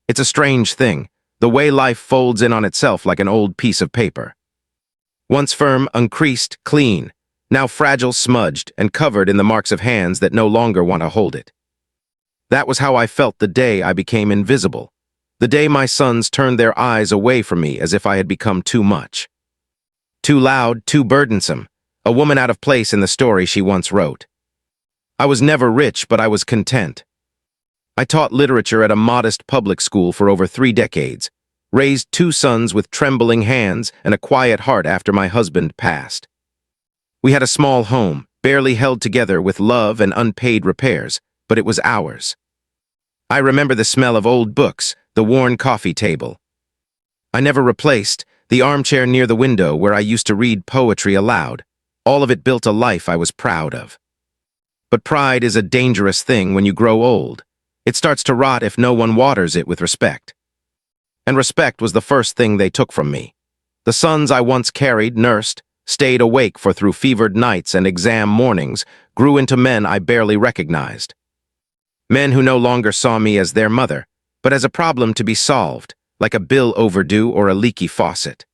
It's a strange thing, the way life folds in on itself like an old piece of paper. Once firm, uncreased, clean, now fragile, smudged, and covered in the marks of hands that no longer want to hold it. That was how I felt the day I became invisible, the day my sons turned their eyes away from me as if I had become too much. Too loud, too burdensome, a woman out of place in the story she once wrote. I was never rich, but I was content. I taught literature at a modest public school for over 3 decades, raised 2 sons with trembling hands and a quiet heart after my husband passed. We had a small home, barely held together with love and unpaid repairs, but it was ours. I remember the smell of old books, the worn coffee table. I never replaced the armchair near the window where I used to read poetry aloud. All of it built a life I was proud of. But pride is a dangerous thing when you grow old. It starts to rot if no one waters it with respect. And respect was the first thing they took from me. The sons I once carried, nursed, stayed awake for through fevered nights and exam mornings, grew into men I barely recognized. Men who no longer saw me as their mother, but as a problem to be solved, like a bill overdue or a leaky faucet.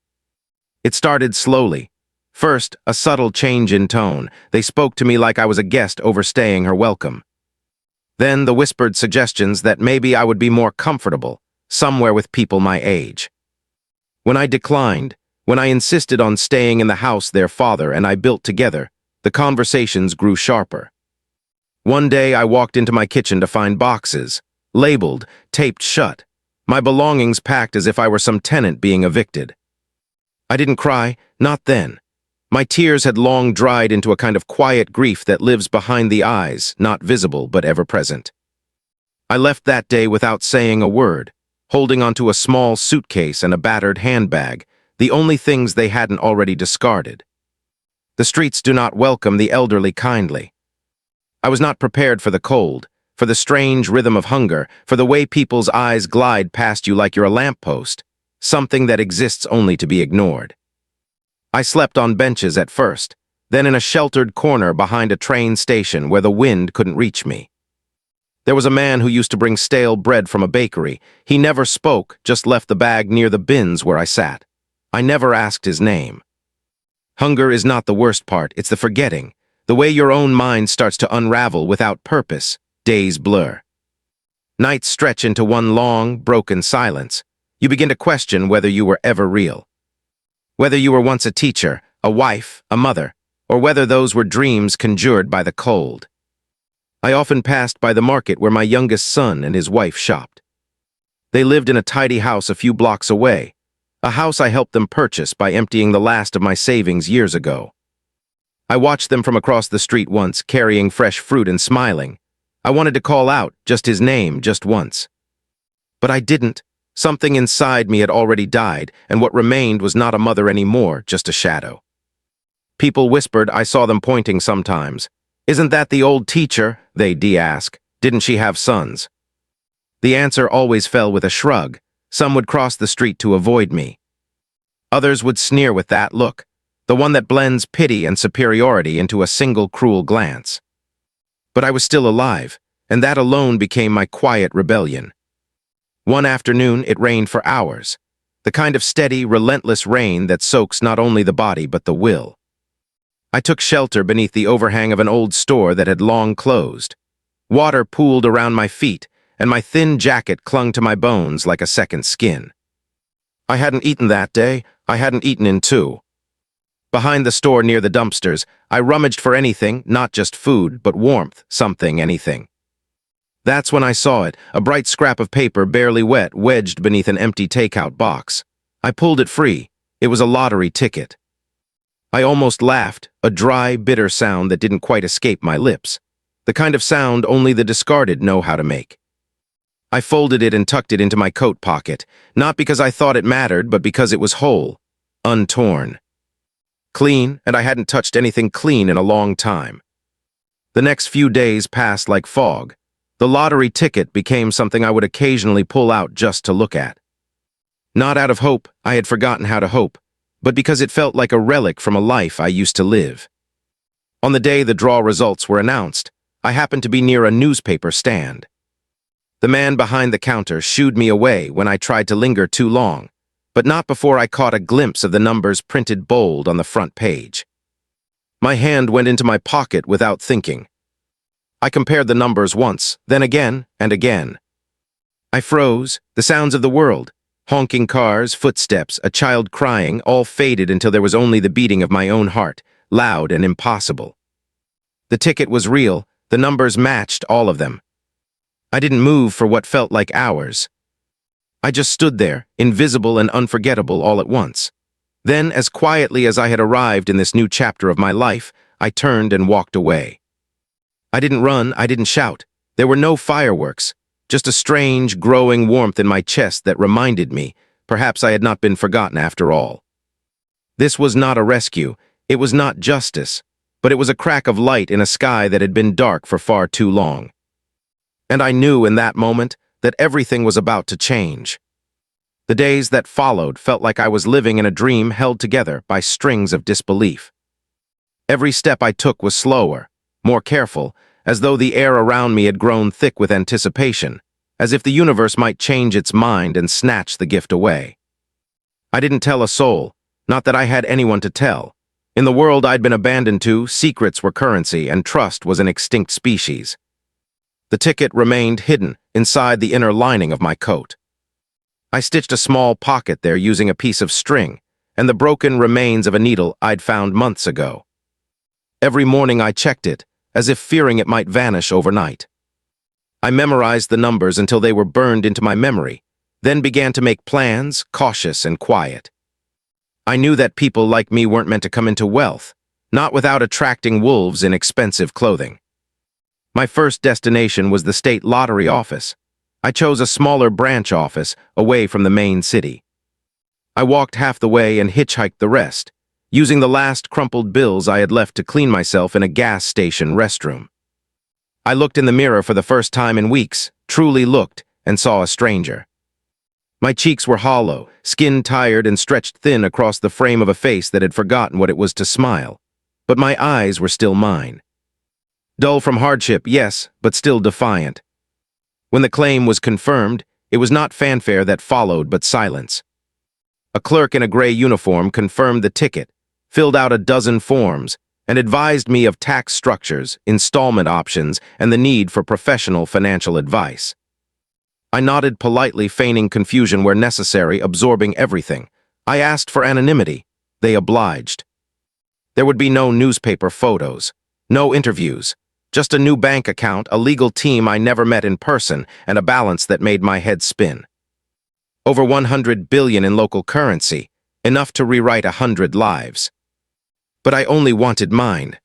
It started slowly. First, a subtle change in tone. They spoke to me like I was a guest overstaying her welcome. Then the whispered suggestions that maybe I would be more comfortable, somewhere with people my age. When I declined, when I insisted on staying in the house their father and I built together, the conversations grew sharper. One day I walked into my kitchen to find boxes, labeled, taped shut, my belongings packed as if I were some tenant being evicted. I didn't cry, not then. My tears had long dried into a kind of quiet grief that lives behind the eyes, not visible but ever present. I left that day without saying a word, holding onto a small suitcase and a battered handbag, the only things they hadn't already discarded. The streets do not welcome the elderly kindly. I was not prepared for the cold, for the strange rhythm of hunger, for the way people's eyes glide past you like you're a lamppost, something that exists only to be ignored. I slept on benches at first, then in a sheltered corner behind a train station where the wind couldn't reach me. There was a man who used to bring stale bread from a bakery. He never spoke, just left the bag near the bins where I sat. I never asked his name. Hunger is not the worst part, it's the forgetting, the way your own mind starts to unravel without purpose, days blur. Nights stretch into one long, broken silence. You begin to question whether you were ever real. Whether you were once a teacher, a wife, a mother, or whether those were dreams conjured by the cold. I often passed by the market where my youngest son and his wife shopped. They lived in a tidy house a few blocks away, a house I helped them purchase by emptying the last of my savings years ago. I watched them from across the street once, carrying fresh fruit and smiling. I wanted to call out just his name, just once. But I didn't. Something inside me had already died, and what remained was not a mother anymore, just a shadow. People whispered I saw them pointing sometimes. "Isn't that the old teacher?" they'd ask. "Didn't she have sons?" The answer always fell with a shrug. Some would cross the street to avoid me. Others would sneer with that look, the one that blends pity and superiority into a single cruel glance. But I was still alive, and that alone became my quiet rebellion. One afternoon, it rained for hours, the kind of steady, relentless rain that soaks not only the body but the will. I took shelter beneath the overhang of an old store that had long closed. Water pooled around my feet, and my thin jacket clung to my bones like a second skin. I hadn't eaten that day. I hadn't eaten in 2. Behind the store near the dumpsters, I rummaged for anything, not just food, but warmth, something, anything. That's when I saw it, a bright scrap of paper barely wet, wedged beneath an empty takeout box. I pulled it free. It was a lottery ticket. I almost laughed, a dry, bitter sound that didn't quite escape my lips. The kind of sound only the discarded know how to make. I folded it and tucked it into my coat pocket, not because I thought it mattered, but because it was whole, untorn. Clean, and I hadn't touched anything clean in a long time. The next few days passed like fog. The lottery ticket became something I would occasionally pull out just to look at. Not out of hope, I had forgotten how to hope, but because it felt like a relic from a life I used to live. On the day the draw results were announced, I happened to be near a newspaper stand. The man behind the counter shooed me away when I tried to linger too long, but not before I caught a glimpse of the numbers printed bold on the front page. My hand went into my pocket without thinking. I compared the numbers once, then again and again. I froze. The sounds of the world, honking cars, footsteps, a child crying, all faded until there was only the beating of my own heart, loud and impossible. The ticket was real. The numbers matched all of them. I didn't move for what felt like hours. I just stood there, invisible and unforgettable all at once. Then, as quietly as I had arrived in this new chapter of my life, I turned and walked away. I didn't run, I didn't shout. There were no fireworks, just a strange, growing warmth in my chest that reminded me, perhaps I had not been forgotten after all. This was not a rescue, it was not justice, but it was a crack of light in a sky that had been dark for far too long. And I knew in that moment that everything was about to change. The days that followed felt like I was living in a dream held together by strings of disbelief. Every step I took was slower, more careful, as though the air around me had grown thick with anticipation, as if the universe might change its mind and snatch the gift away. I didn't tell a soul, not that I had anyone to tell. In the world I'd been abandoned to, secrets were currency and trust was an extinct species. The ticket remained hidden inside the inner lining of my coat. I stitched a small pocket there using a piece of string and the broken remains of a needle I'd found months ago. Every morning I checked it, as if fearing it might vanish overnight. I memorized the numbers until they were burned into my memory, then began to make plans, cautious and quiet. I knew that people like me weren't meant to come into wealth, not without attracting wolves in expensive clothing. My first destination was the state lottery office. I chose a smaller branch office away from the main city. I walked half the way and hitchhiked the rest, using the last crumpled bills I had left to clean myself in a gas station restroom. I looked in the mirror for the first time in weeks, truly looked, and saw a stranger. My cheeks were hollow, skin tired and stretched thin across the frame of a face that had forgotten what it was to smile. But my eyes were still mine. Dull from hardship, yes, but still defiant. When the claim was confirmed, it was not fanfare that followed, but silence. A clerk in a gray uniform confirmed the ticket, filled out a dozen forms, and advised me of tax structures, installment options, and the need for professional financial advice. I nodded politely, feigning confusion where necessary, absorbing everything. I asked for anonymity. They obliged. There would be no newspaper photos, no interviews, just a new bank account, a legal team I never met in person, and a balance that made my head spin. Over 100 billion in local currency, enough to rewrite 100 lives. But I only wanted mine.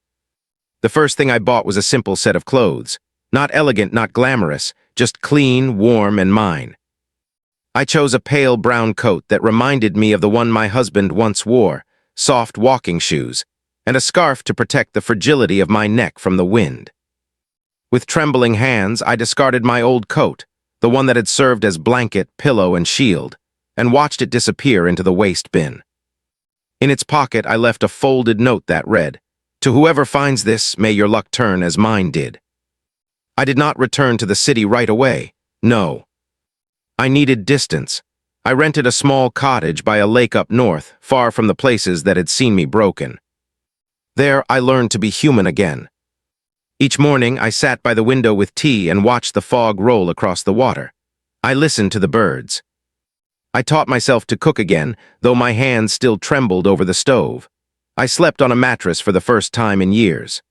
The first thing I bought was a simple set of clothes. Not elegant, not glamorous, just clean, warm, and mine. I chose a pale brown coat that reminded me of the one my husband once wore, soft walking shoes, and a scarf to protect the fragility of my neck from the wind. With trembling hands, I discarded my old coat, the one that had served as blanket, pillow, and shield, and watched it disappear into the waste bin. In its pocket, I left a folded note that read, "To whoever finds this, may your luck turn as mine did." I did not return to the city right away. No. I needed distance. I rented a small cottage by a lake up north, far from the places that had seen me broken. There, I learned to be human again. Each morning, I sat by the window with tea and watched the fog roll across the water. I listened to the birds. I taught myself to cook again, though my hands still trembled over the stove. I slept on a mattress for the first time in years.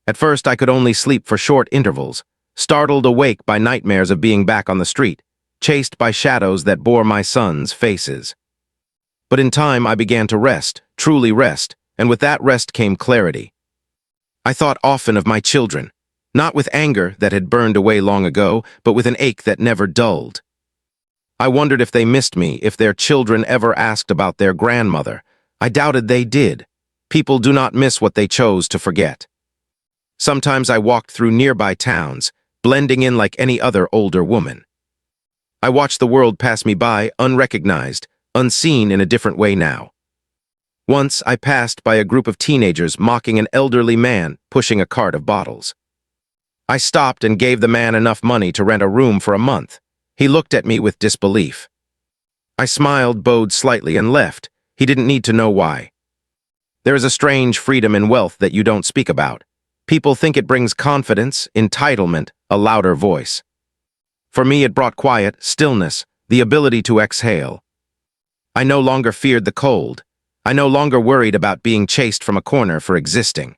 At first, I could only sleep for short intervals, startled awake by nightmares of being back on the street, chased by shadows that bore my sons' faces. But in time, I began to rest, truly rest, and with that rest came clarity. I thought often of my children, not with anger that had burned away long ago, but with an ache that never dulled. I wondered if they missed me, if their children ever asked about their grandmother. I doubted they did. People do not miss what they chose to forget. Sometimes I walked through nearby towns, blending in like any other older woman. I watched the world pass me by, unrecognized, unseen in a different way now. Once I passed by a group of teenagers mocking an elderly man pushing a cart of bottles. I stopped and gave the man enough money to rent a room for a month. He looked at me with disbelief. I smiled, bowed slightly, and left. He didn't need to know why. There is a strange freedom in wealth that you don't speak about. People think it brings confidence, entitlement, a louder voice. For me, it brought quiet, stillness, the ability to exhale. I no longer feared the cold. I no longer worried about being chased from a corner for existing.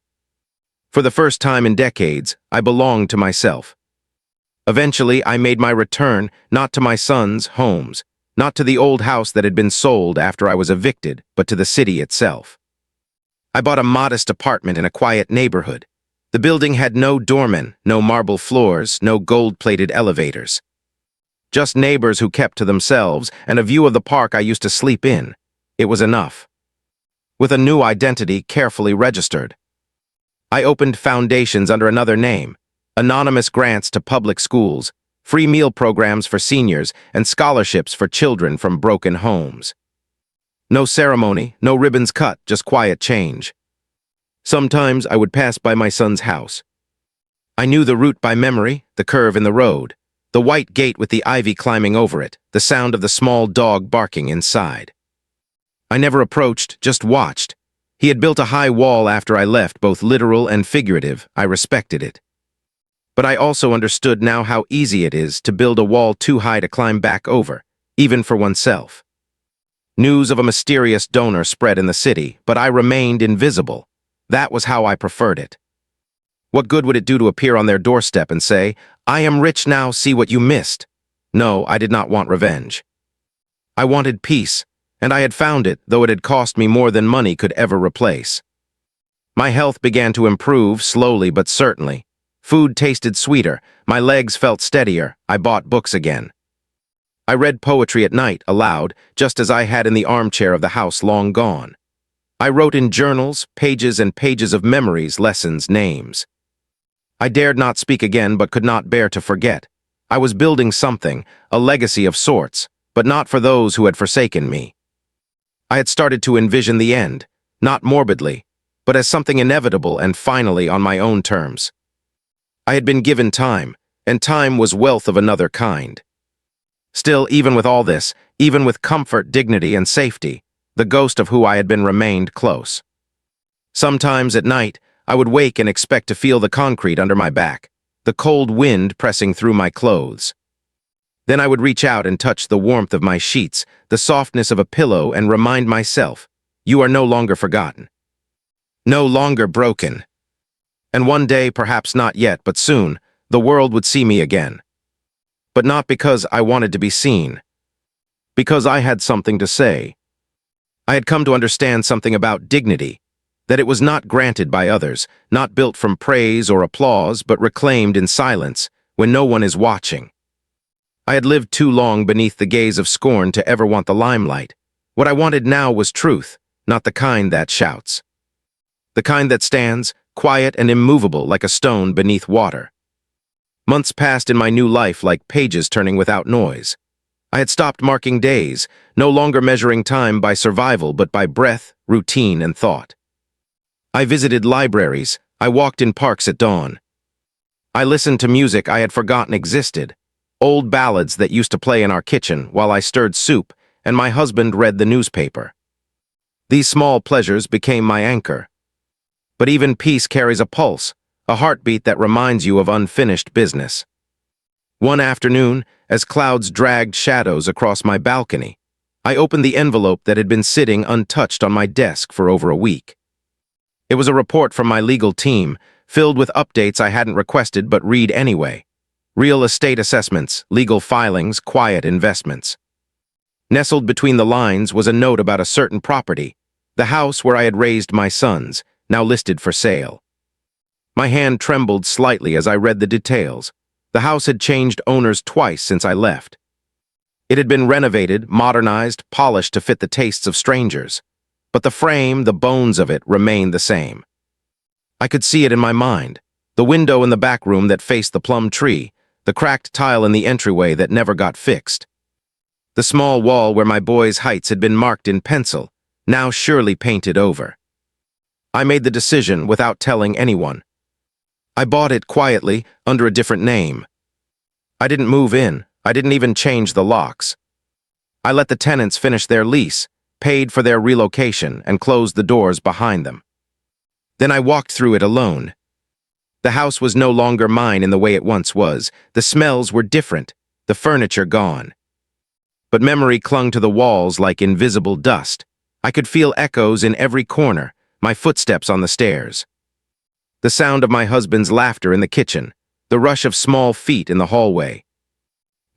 For the first time in decades, I belonged to myself. Eventually, I made my return, not to my sons' homes, not to the old house that had been sold after I was evicted, but to the city itself. I bought a modest apartment in a quiet neighborhood. The building had no doormen, no marble floors, no gold-plated elevators. Just neighbors who kept to themselves and a view of the park I used to sleep in. It was enough. With a new identity carefully registered. I opened foundations under another name, anonymous grants to public schools, free meal programs for seniors, and scholarships for children from broken homes. No ceremony, no ribbons cut, just quiet change. Sometimes I would pass by my son's house. I knew the route by memory, the curve in the road, the white gate with the ivy climbing over it, the sound of the small dog barking inside. I never approached, just watched. He had built a high wall after I left, both literal and figurative. I respected it. But I also understood now how easy it is to build a wall too high to climb back over, even for oneself. News of a mysterious donor spread in the city, but I remained invisible. That was how I preferred it. What good would it do to appear on their doorstep and say, "I am rich now, see what you missed"? No, I did not want revenge. I wanted peace, and I had found it, though it had cost me more than money could ever replace. My health began to improve, slowly but certainly. Food tasted sweeter, my legs felt steadier, I bought books again. I read poetry at night, aloud, just as I had in the armchair of the house long gone. I wrote in journals, pages and pages of memories, lessons, names. I dared not speak again, but could not bear to forget. I was building something, a legacy of sorts, but not for those who had forsaken me. I had started to envision the end, not morbidly, but as something inevitable and finally on my own terms. I had been given time, and time was wealth of another kind. Still, even with all this, even with comfort, dignity, and safety, the ghost of who I had been remained close. Sometimes at night, I would wake and expect to feel the concrete under my back, the cold wind pressing through my clothes. Then I would reach out and touch the warmth of my sheets, the softness of a pillow, and remind myself, you are no longer forgotten. No longer broken. And one day, perhaps not yet, but soon, the world would see me again. But not because I wanted to be seen. Because I had something to say. I had come to understand something about dignity, that it was not granted by others, not built from praise or applause, but reclaimed in silence, when no one is watching. I had lived too long beneath the gaze of scorn to ever want the limelight. What I wanted now was truth, not the kind that shouts. The kind that stands, quiet and immovable like a stone beneath water. Months passed in my new life like pages turning without noise. I had stopped marking days, no longer measuring time by survival but by breath, routine, and thought. I visited libraries, I walked in parks at dawn. I listened to music I had forgotten existed, old ballads that used to play in our kitchen while I stirred soup and my husband read the newspaper. These small pleasures became my anchor. But even peace carries a pulse, a heartbeat that reminds you of unfinished business. One afternoon, as clouds dragged shadows across my balcony, I opened the envelope that had been sitting untouched on my desk for over a week. It was a report from my legal team, filled with updates I hadn't requested but read anyway. Real estate assessments, legal filings, quiet investments. Nestled between the lines was a note about a certain property, the house where I had raised my sons, now listed for sale. My hand trembled slightly as I read the details. The house had changed owners twice since I left. It had been renovated, modernized, polished to fit the tastes of strangers. But the frame, the bones of it, remained the same. I could see it in my mind. The window in the back room that faced the plum tree, the cracked tile in the entryway that never got fixed. The small wall where my boys' heights had been marked in pencil, now surely painted over. I made the decision without telling anyone. I bought it quietly, under a different name. I didn't move in. I didn't even change the locks. I let the tenants finish their lease, paid for their relocation, and closed the doors behind them. Then I walked through it alone. The house was no longer mine in the way it once was. The smells were different, the furniture gone. But memory clung to the walls like invisible dust. I could feel echoes in every corner, my footsteps on the stairs. The sound of my husband's laughter in the kitchen, the rush of small feet in the hallway.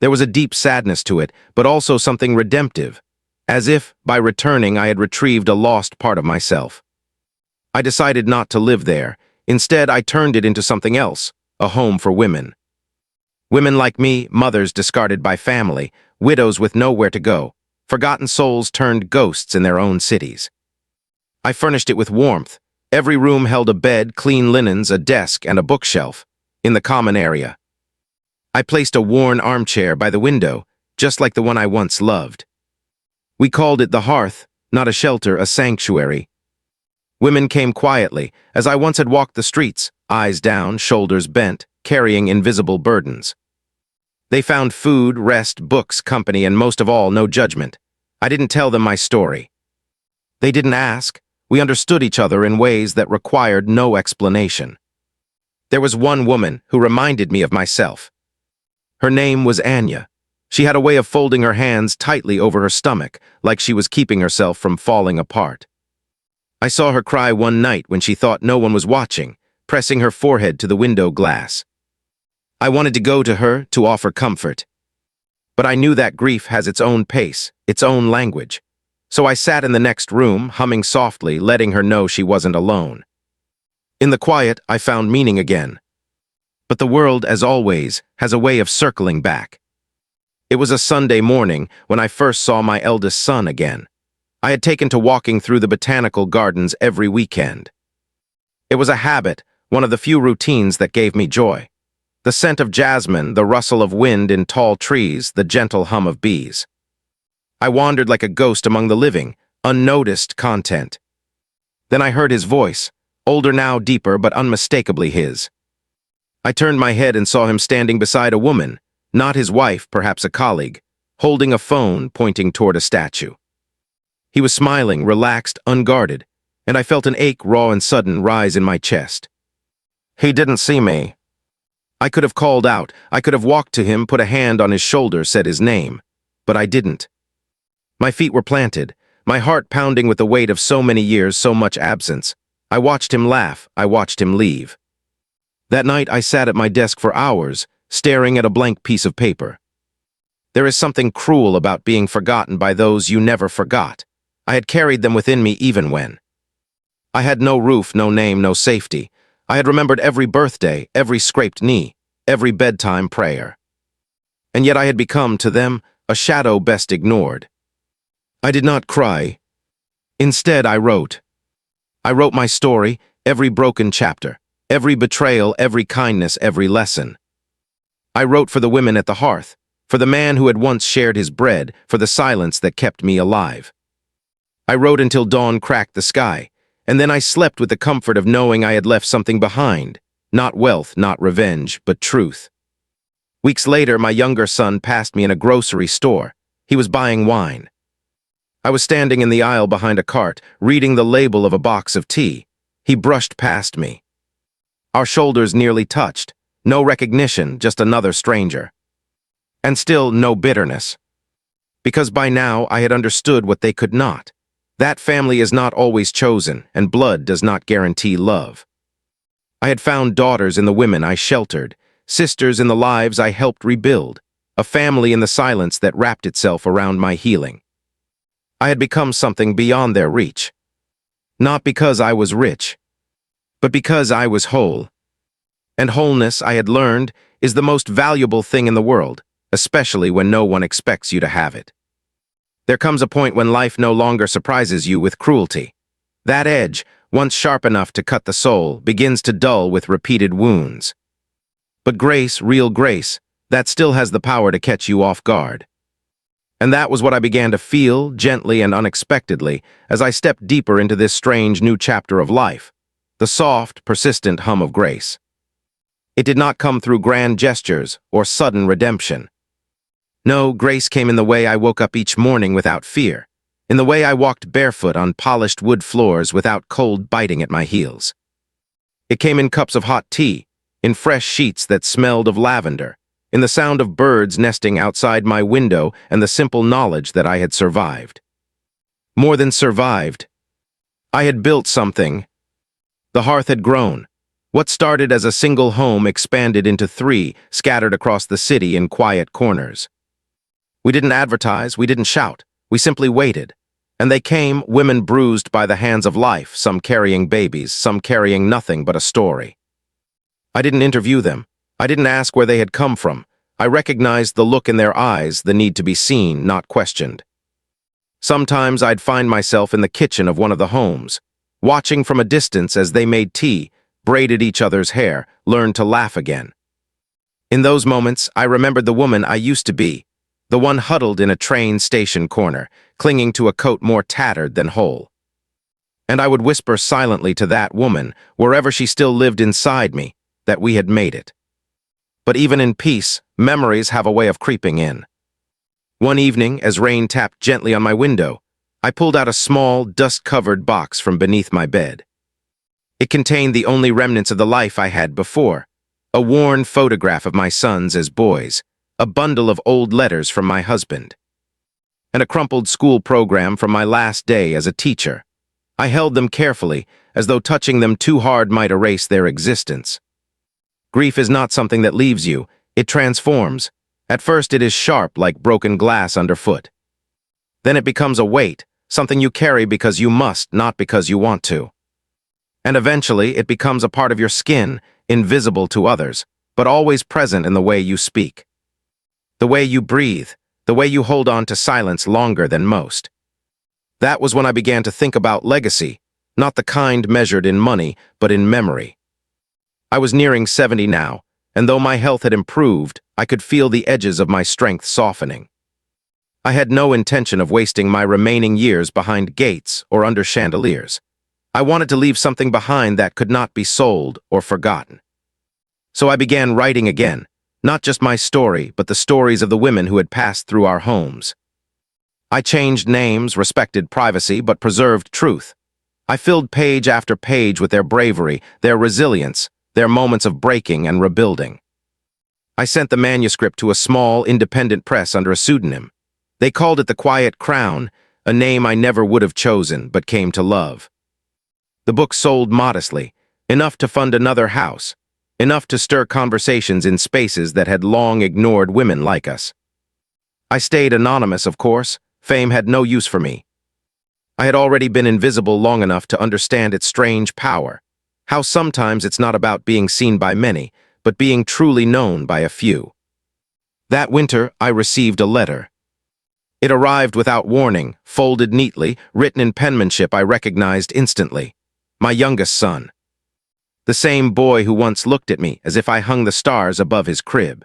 There was a deep sadness to it, but also something redemptive, as if, by returning, I had retrieved a lost part of myself. I decided not to live there. Instead, I turned it into something else, a home for women. Women like me, mothers discarded by family, widows with nowhere to go, forgotten souls turned ghosts in their own cities. I furnished it with warmth. Every room held a bed, clean linens, a desk, and a bookshelf, in the common area. I placed a worn armchair by the window, just like the one I once loved. We called it the hearth, not a shelter, a sanctuary. Women came quietly, as I once had walked the streets, eyes down, shoulders bent, carrying invisible burdens. They found food, rest, books, company, and most of all, no judgment. I didn't tell them my story. They didn't ask. We understood each other in ways that required no explanation. There was one woman who reminded me of myself. Her name was Anya. She had a way of folding her hands tightly over her stomach, like she was keeping herself from falling apart. I saw her cry one night when she thought no one was watching, pressing her forehead to the window glass. I wanted to go to her to offer comfort. But I knew that grief has its own pace, its own language. So I sat in the next room, humming softly, letting her know she wasn't alone. In the quiet, I found meaning again. But the world, as always, has a way of circling back. It was a Sunday morning when I first saw my eldest son again. I had taken to walking through the botanical gardens every weekend. It was a habit, one of the few routines that gave me joy. The scent of jasmine, the rustle of wind in tall trees, the gentle hum of bees. I wandered like a ghost among the living, unnoticed content. Then I heard his voice, older now, deeper, but unmistakably his. I turned my head and saw him standing beside a woman, not his wife, perhaps a colleague, holding a phone, pointing toward a statue. He was smiling, relaxed, unguarded, and I felt an ache, raw and sudden, rise in my chest. He didn't see me. I could have called out, I could have walked to him, put a hand on his shoulder, said his name, but I didn't. My feet were planted, my heart pounding with the weight of so many years, so much absence. I watched him laugh, I watched him leave. That night I sat at my desk for hours, staring at a blank piece of paper. There is something cruel about being forgotten by those you never forgot. I had carried them within me even when I had no roof, no name, no safety. I had remembered every birthday, every scraped knee, every bedtime prayer. And yet I had become, to them, a shadow best ignored. I did not cry. Instead, I wrote. I wrote my story, every broken chapter, every betrayal, every kindness, every lesson. I wrote for the women at the hearth, for the man who had once shared his bread, for the silence that kept me alive. I wrote until dawn cracked the sky, and then I slept with the comfort of knowing I had left something behind, not wealth, not revenge, but truth. Weeks later, my younger son passed me in a grocery store. He was buying wine. I was standing in the aisle behind a cart, reading the label of a box of tea. He brushed past me. Our shoulders nearly touched. No recognition, just another stranger. And still no bitterness. Because by now I had understood what they could not. That family is not always chosen, and blood does not guarantee love. I had found daughters in the women I sheltered, sisters in the lives I helped rebuild, a family in the silence that wrapped itself around my healing. I had become something beyond their reach. Not because I was rich, but because I was whole. And wholeness, I had learned, is the most valuable thing in the world, especially when no one expects you to have it. There comes a point when life no longer surprises you with cruelty. That edge, once sharp enough to cut the soul, begins to dull with repeated wounds. But grace, real grace, that still has the power to catch you off guard. And that was what I began to feel, gently and unexpectedly, as I stepped deeper into this strange new chapter of life, the soft, persistent hum of grace. It did not come through grand gestures or sudden redemption. No, grace came in the way I woke up each morning without fear, in the way I walked barefoot on polished wood floors without cold biting at my heels. It came in cups of hot tea, in fresh sheets that smelled of lavender, in the sound of birds nesting outside my window and the simple knowledge that I had survived. More than survived, I had built something. The hearth had grown. What started as a single home expanded into 3, scattered across the city in quiet corners. We didn't advertise, we didn't shout, we simply waited. And they came, women bruised by the hands of life, some carrying babies, some carrying nothing but a story. I didn't interview them. I didn't ask where they had come from. I recognized the look in their eyes, the need to be seen, not questioned. Sometimes I'd find myself in the kitchen of one of the homes, watching from a distance as they made tea, braided each other's hair, learned to laugh again. In those moments, I remembered the woman I used to be, the one huddled in a train station corner, clinging to a coat more tattered than whole. And I would whisper silently to that woman, wherever she still lived inside me, that we had made it. But even in peace, memories have a way of creeping in. One evening, as rain tapped gently on my window, I pulled out a small, dust-covered box from beneath my bed. It contained the only remnants of the life I had before, a worn photograph of my sons as boys, a bundle of old letters from my husband, and a crumpled school program from my last day as a teacher. I held them carefully, as though touching them too hard might erase their existence. Grief is not something that leaves you, it transforms. At first it is sharp like broken glass underfoot. Then it becomes a weight, something you carry because you must, not because you want to. And eventually it becomes a part of your skin, invisible to others, but always present in the way you speak. The way you breathe, the way you hold on to silence longer than most. That was when I began to think about legacy, not the kind measured in money, but in memory. I was nearing 70 now, and though my health had improved, I could feel the edges of my strength softening. I had no intention of wasting my remaining years behind gates or under chandeliers. I wanted to leave something behind that could not be sold or forgotten. So I began writing again, not just my story, but the stories of the women who had passed through our homes. I changed names, respected privacy, but preserved truth. I filled page after page with their bravery, their resilience, their moments of breaking and rebuilding. I sent the manuscript to a small, independent press under a pseudonym. They called it The Quiet Crown, a name I never would have chosen, but came to love. The book sold modestly, enough to fund another house, enough to stir conversations in spaces that had long ignored women like us. I stayed anonymous, of course. Fame had no use for me. I had already been invisible long enough to understand its strange power, how sometimes it's not about being seen by many, but being truly known by a few. That winter, I received a letter. It arrived without warning, folded neatly, written in penmanship I recognized instantly. My youngest son. The same boy who once looked at me as if I hung the stars above his crib.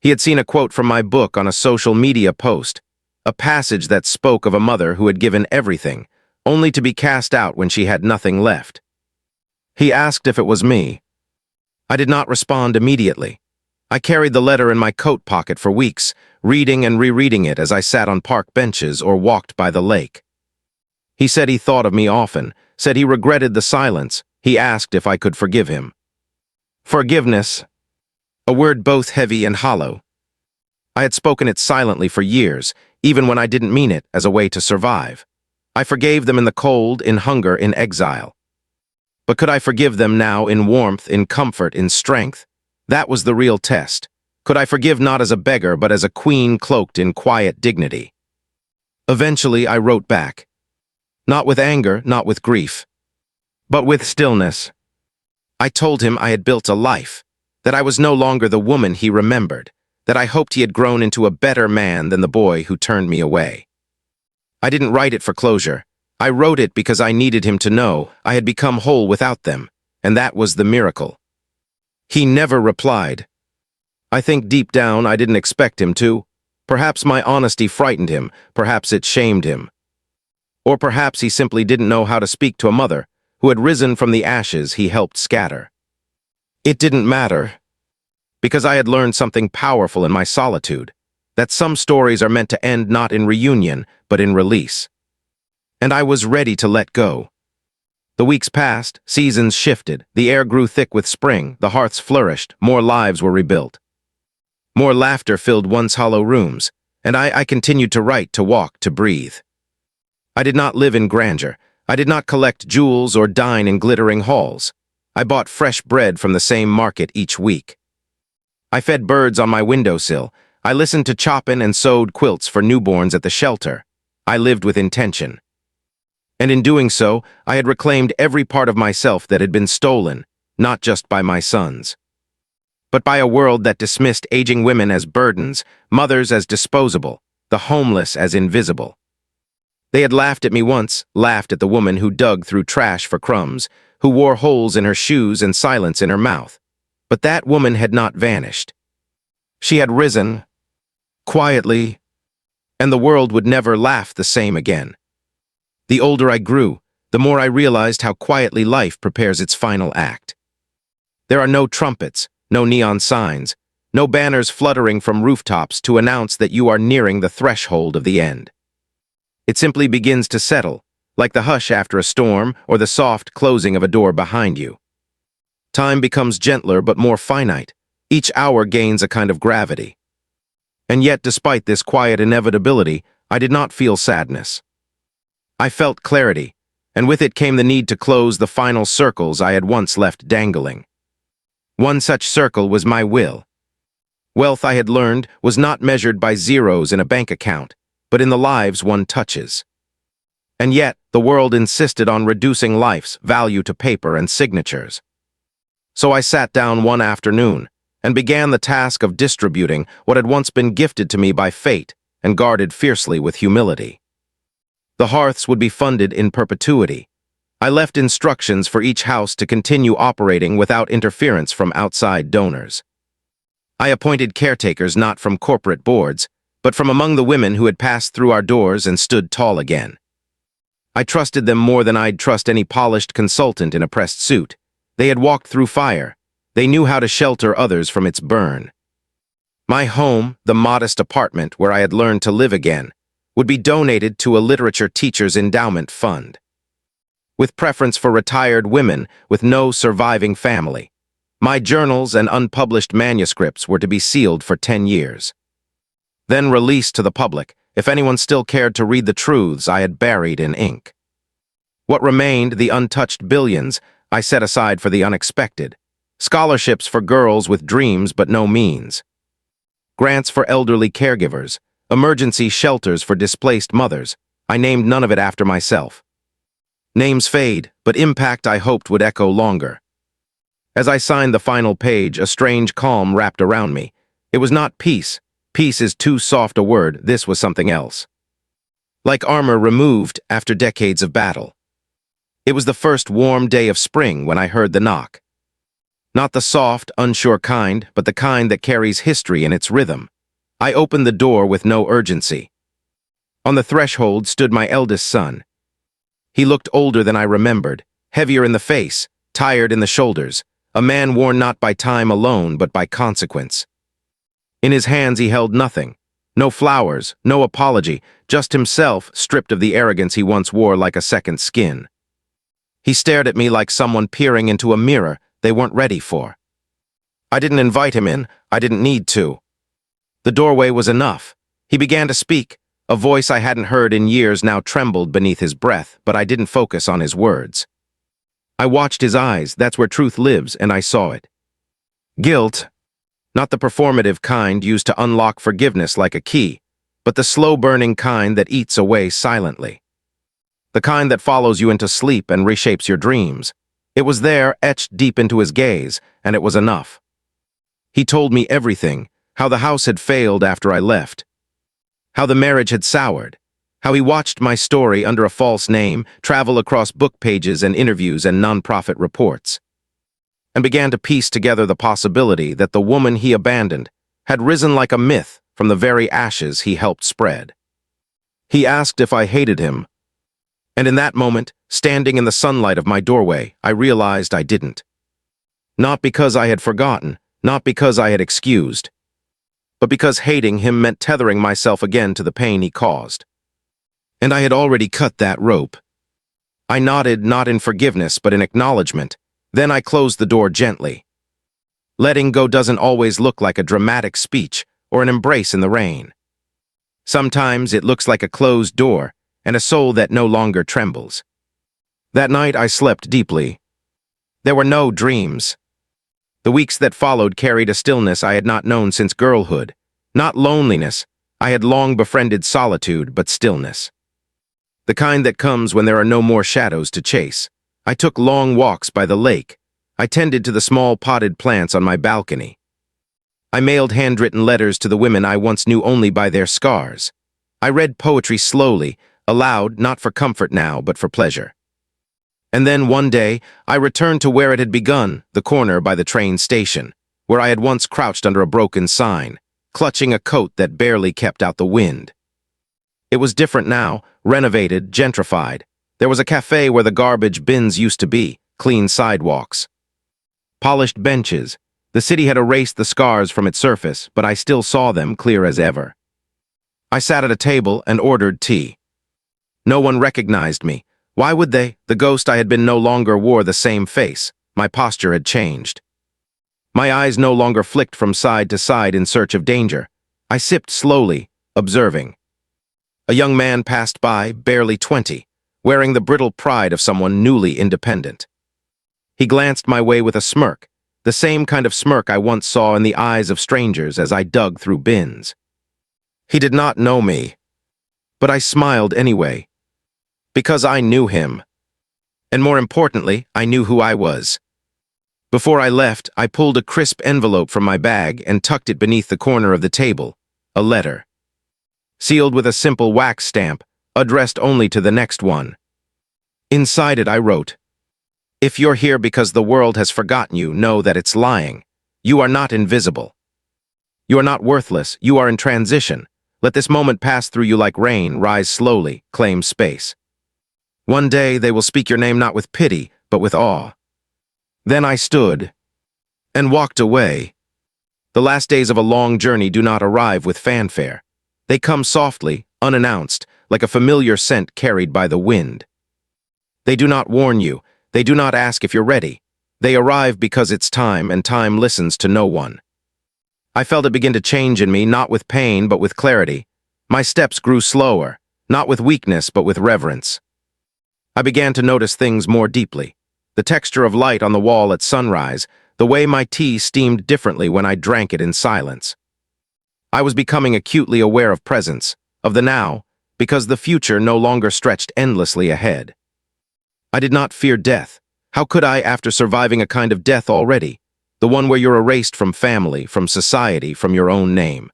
He had seen a quote from my book on a social media post, a passage that spoke of a mother who had given everything, only to be cast out when she had nothing left. He asked if it was me. I did not respond immediately. I carried the letter in my coat pocket for weeks, reading and rereading it as I sat on park benches or walked by the lake. He said he thought of me often, said he regretted the silence. He asked if I could forgive him. Forgiveness, a word both heavy and hollow. I had spoken it silently for years, even when I didn't mean it, as a way to survive. I forgave them in the cold, in hunger, in exile. But could I forgive them now in warmth, in comfort, in strength? That was the real test. Could I forgive not as a beggar, but as a queen cloaked in quiet dignity? Eventually, I wrote back. Not with anger, not with grief, but with stillness. I told him I had built a life, that I was no longer the woman he remembered, that I hoped he had grown into a better man than the boy who turned me away. I didn't write it for closure. I wrote it because I needed him to know I had become whole without them, and that was the miracle. He never replied. I think deep down I didn't expect him to. Perhaps my honesty frightened him, perhaps it shamed him. Or perhaps he simply didn't know how to speak to a mother who had risen from the ashes he helped scatter. It didn't matter, because I had learned something powerful in my solitude, that some stories are meant to end not in reunion, but in release. And I was ready to let go. The weeks passed, seasons shifted, the air grew thick with spring, the hearths flourished, more lives were rebuilt. More laughter filled once hollow rooms, and I continued to write, to walk, to breathe. I did not live in grandeur. I did not collect jewels or dine in glittering halls. I bought fresh bread from the same market each week. I fed birds on my windowsill. I listened to Chopin and sewed quilts for newborns at the shelter. I lived with intention. And in doing so, I had reclaimed every part of myself that had been stolen, not just by my sons, but by a world that dismissed aging women as burdens, mothers as disposable, the homeless as invisible. They had laughed at me once, laughed at the woman who dug through trash for crumbs, who wore holes in her shoes and silence in her mouth. But that woman had not vanished. She had risen, quietly, and the world would never laugh the same again. The older I grew, the more I realized how quietly life prepares its final act. There are no trumpets, no neon signs, no banners fluttering from rooftops to announce that you are nearing the threshold of the end. It simply begins to settle, like the hush after a storm or the soft closing of a door behind you. Time becomes gentler but more finite. Each hour gains a kind of gravity. And yet, despite this quiet inevitability, I did not feel sadness. I felt clarity, and with it came the need to close the final circles I had once left dangling. One such circle was my will. Wealth, I had learned, was not measured by zeros in a bank account, but in the lives one touches. And yet, the world insisted on reducing life's value to paper and signatures. So I sat down one afternoon and began the task of distributing what had once been gifted to me by fate and guarded fiercely with humility. The hearths would be funded in perpetuity. I left instructions for each house to continue operating without interference from outside donors. I appointed caretakers not from corporate boards, but from among the women who had passed through our doors and stood tall again. I trusted them more than I'd trust any polished consultant in a pressed suit. They had walked through fire. They knew how to shelter others from its burn. My home, the modest apartment where I had learned to live again, would be donated to a literature teacher's endowment fund, with preference for retired women with no surviving family. My journals and unpublished manuscripts were to be sealed for 10 years. Then released to the public, if anyone still cared to read the truths I had buried in ink. What remained, the untouched billions, I set aside for the unexpected. Scholarships for girls with dreams but no means. Grants for elderly caregivers. Emergency shelters for displaced mothers. I named none of it after myself. Names fade, but impact I hoped would echo longer. As I signed the final page, a strange calm wrapped around me. It was not peace. Peace is too soft a word. This was something else. Like armor removed after decades of battle. It was the first warm day of spring when I heard the knock. Not the soft, unsure kind, but the kind that carries history in its rhythm. I opened the door with no urgency. On the threshold stood my eldest son. He looked older than I remembered, heavier in the face, tired in the shoulders, a man worn not by time alone but by consequence. In his hands he held nothing, no flowers, no apology, just himself stripped of the arrogance he once wore like a second skin. He stared at me like someone peering into a mirror they weren't ready for. I didn't invite him in, I didn't need to. The doorway was enough. He began to speak. A voice I hadn't heard in years now trembled beneath his breath, but I didn't focus on his words. I watched his eyes, that's where truth lives, and I saw it. Guilt, not the performative kind used to unlock forgiveness like a key, but the slow-burning kind that eats away silently. The kind that follows you into sleep and reshapes your dreams. It was there, etched deep into his gaze, and it was enough. He told me everything, how the house had failed after I left, how the marriage had soured, how he watched my story under a false name travel across book pages and interviews and nonprofit reports, and began to piece together the possibility that the woman he abandoned had risen like a myth from the very ashes he helped spread. He asked if I hated him, and in that moment, standing in the sunlight of my doorway, I realized I didn't. Not because I had forgotten, not because I had excused, but because hating him meant tethering myself again to the pain he caused. And I had already cut that rope. I nodded, not in forgiveness, but in acknowledgement. Then I closed the door gently. Letting go doesn't always look like a dramatic speech or an embrace in the rain. Sometimes it looks like a closed door and a soul that no longer trembles. That night I slept deeply. There were no dreams. The weeks that followed carried a stillness I had not known since girlhood. Not loneliness. I had long befriended solitude, but stillness. The kind that comes when there are no more shadows to chase. I took long walks by the lake. I tended to the small potted plants on my balcony. I mailed handwritten letters to the women I once knew only by their scars. I read poetry slowly, aloud, not for comfort now, but for pleasure. And then one day, I returned to where it had begun, the corner by the train station, where I had once crouched under a broken sign, clutching a coat that barely kept out the wind. It was different now, renovated, gentrified. There was a cafe where the garbage bins used to be, clean sidewalks, polished benches. The city had erased the scars from its surface, but I still saw them clear as ever. I sat at a table and ordered tea. No one recognized me. Why would they? The ghost I had been no longer wore the same face. My posture had changed. My eyes no longer flicked from side to side in search of danger. I sipped slowly, observing. A young man passed by, barely 20, wearing the brittle pride of someone newly independent. He glanced my way with a smirk, the same kind of smirk I once saw in the eyes of strangers as I dug through bins. He did not know me, but I smiled anyway, because I knew him. And more importantly, I knew who I was. Before I left, I pulled a crisp envelope from my bag and tucked it beneath the corner of the table, a letter. Sealed with a simple wax stamp, addressed only to the next one. Inside it I wrote, "If you're here because the world has forgotten you, know that it's lying. You are not invisible. You are not worthless, you are in transition. Let this moment pass through you like rain, rise slowly, claim space. One day they will speak your name not with pity, but with awe." Then I stood and walked away. The last days of a long journey do not arrive with fanfare. They come softly, unannounced, like a familiar scent carried by the wind. They do not warn you. They do not ask if you're ready. They arrive because it's time, and time listens to no one. I felt it begin to change in me, not with pain, but with clarity. My steps grew slower, not with weakness, but with reverence. I began to notice things more deeply. The texture of light on the wall at sunrise, the way my tea steamed differently when I drank it in silence. I was becoming acutely aware of presence, of the now, because the future no longer stretched endlessly ahead. I did not fear death. How could I after surviving a kind of death already? The one where you're erased from family, from society, from your own name.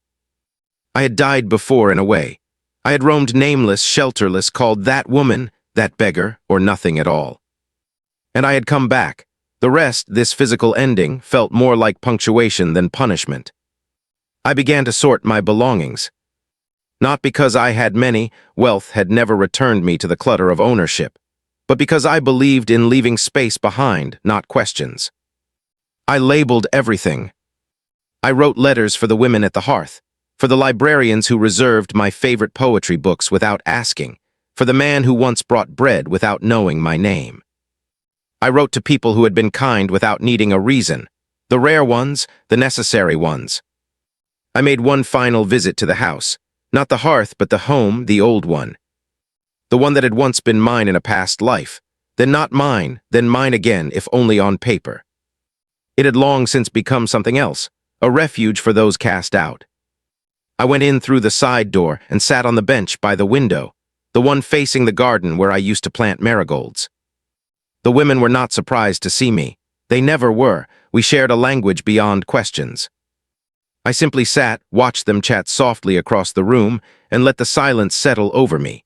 I had died before in a way. I had roamed nameless, shelterless, called that woman, that beggar, or nothing at all. And I had come back. The rest, this physical ending, felt more like punctuation than punishment. I began to sort my belongings. Not because I had many, wealth had never returned me to the clutter of ownership, but because I believed in leaving space behind, not questions. I labeled everything. I wrote letters for the women at the hearth, for the librarians who reserved my favorite poetry books without asking, for the man who once brought bread without knowing my name. I wrote to people who had been kind without needing a reason, the rare ones, the necessary ones. I made one final visit to the house, not the hearth, but the home, the old one. The one that had once been mine in a past life, then not mine, then mine again, if only on paper. It had long since become something else, a refuge for those cast out. I went in through the side door and sat on the bench by the window, the one facing the garden where I used to plant marigolds. The women were not surprised to see me. They never were. We shared a language beyond questions. I simply sat, watched them chat softly across the room, and let the silence settle over me.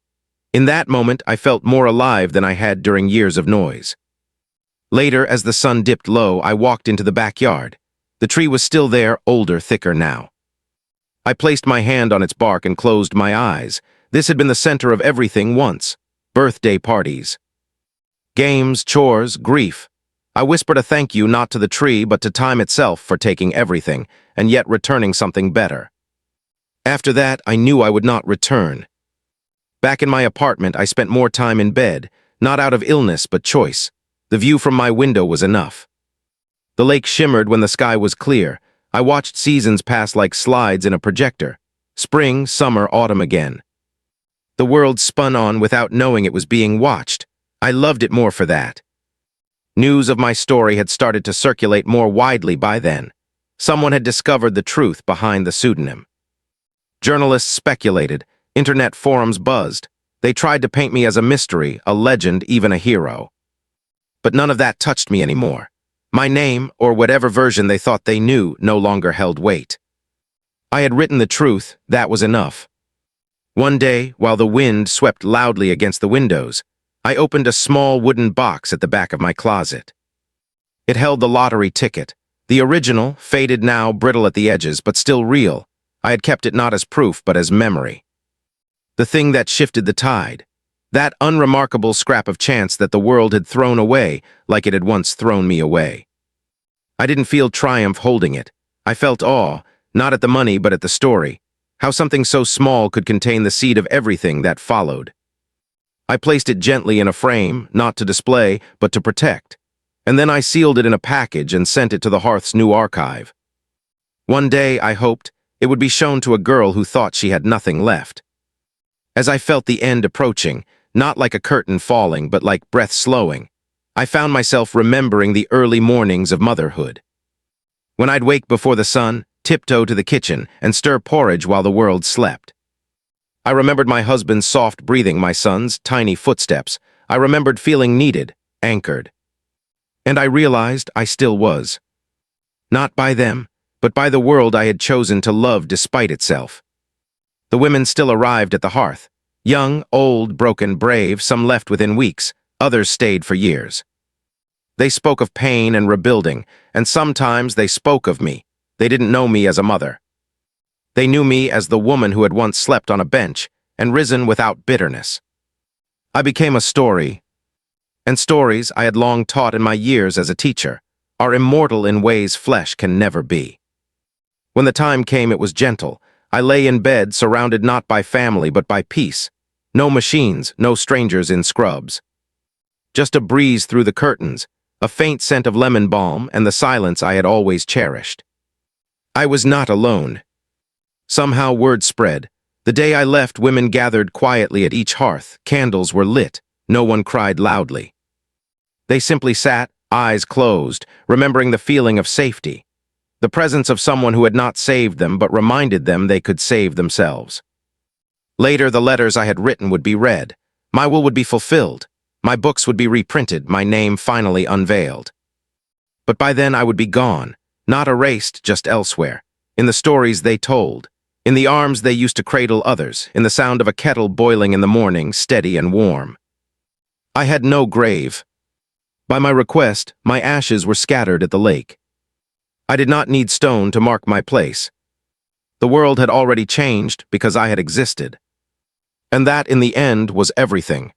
In that moment, I felt more alive than I had during years of noise. Later, as the sun dipped low, I walked into the backyard. The tree was still there, older, thicker now. I placed my hand on its bark and closed my eyes. This had been the center of everything once. Birthday parties. Games, chores, grief. I whispered a thank you not to the tree but to time itself for taking everything, and yet returning something better. After that, I knew I would not return. Back in my apartment, I spent more time in bed, not out of illness but choice. The view from my window was enough. The lake shimmered when the sky was clear. I watched seasons pass like slides in a projector. Spring, summer, autumn again. The world spun on without knowing it was being watched. I loved it more for that. News of my story had started to circulate more widely by then. Someone had discovered the truth behind the pseudonym. Journalists speculated. Internet forums buzzed. They tried to paint me as a mystery, a legend, even a hero. But none of that touched me anymore. My name, or whatever version they thought they knew, no longer held weight. I had written the truth, that was enough. One day, while the wind swept loudly against the windows, I opened a small wooden box at the back of my closet. It held the lottery ticket, the original, faded now, brittle at the edges, but still real. I had kept it not as proof, but as memory. The thing that shifted the tide. That unremarkable scrap of chance that the world had thrown away like it had once thrown me away. I didn't feel triumph holding it. I felt awe, not at the money but at the story, how something so small could contain the seed of everything that followed. I placed it gently in a frame, not to display, but to protect, and then I sealed it in a package and sent it to the hearth's new archive. One day, I hoped, it would be shown to a girl who thought she had nothing left. As I felt the end approaching, not like a curtain falling, but like breath slowing, I found myself remembering the early mornings of motherhood. When I'd wake before the sun, tiptoe to the kitchen, and stir porridge while the world slept. I remembered my husband's soft breathing, my son's tiny footsteps. I remembered feeling needed, anchored. And I realized I still was. Not by them, but by the world I had chosen to love despite itself. The women still arrived at the hearth. Young, old, broken, brave, some left within weeks, others stayed for years. They spoke of pain and rebuilding, and sometimes they spoke of me. They didn't know me as a mother. They knew me as the woman who had once slept on a bench and risen without bitterness. I became a story, and stories I had long taught in my years as a teacher are immortal in ways flesh can never be. When the time came, it was gentle. I lay in bed, surrounded not by family but by peace. No machines, no strangers in scrubs. Just a breeze through the curtains, a faint scent of lemon balm, and the silence I had always cherished. I was not alone. Somehow word spread. The day I left, women gathered quietly at each hearth. Candles were lit. No one cried loudly. They simply sat, eyes closed, remembering the feeling of safety. The presence of someone who had not saved them but reminded them they could save themselves. Later, the letters I had written would be read. My will would be fulfilled. My books would be reprinted, my name finally unveiled. But by then I would be gone, not erased, just elsewhere, in the stories they told, in the arms they used to cradle others, in the sound of a kettle boiling in the morning, steady and warm. I had no grave. By my request, my ashes were scattered at the lake. I did not need stone to mark my place. The world had already changed because I had existed. And that, in the end, was everything.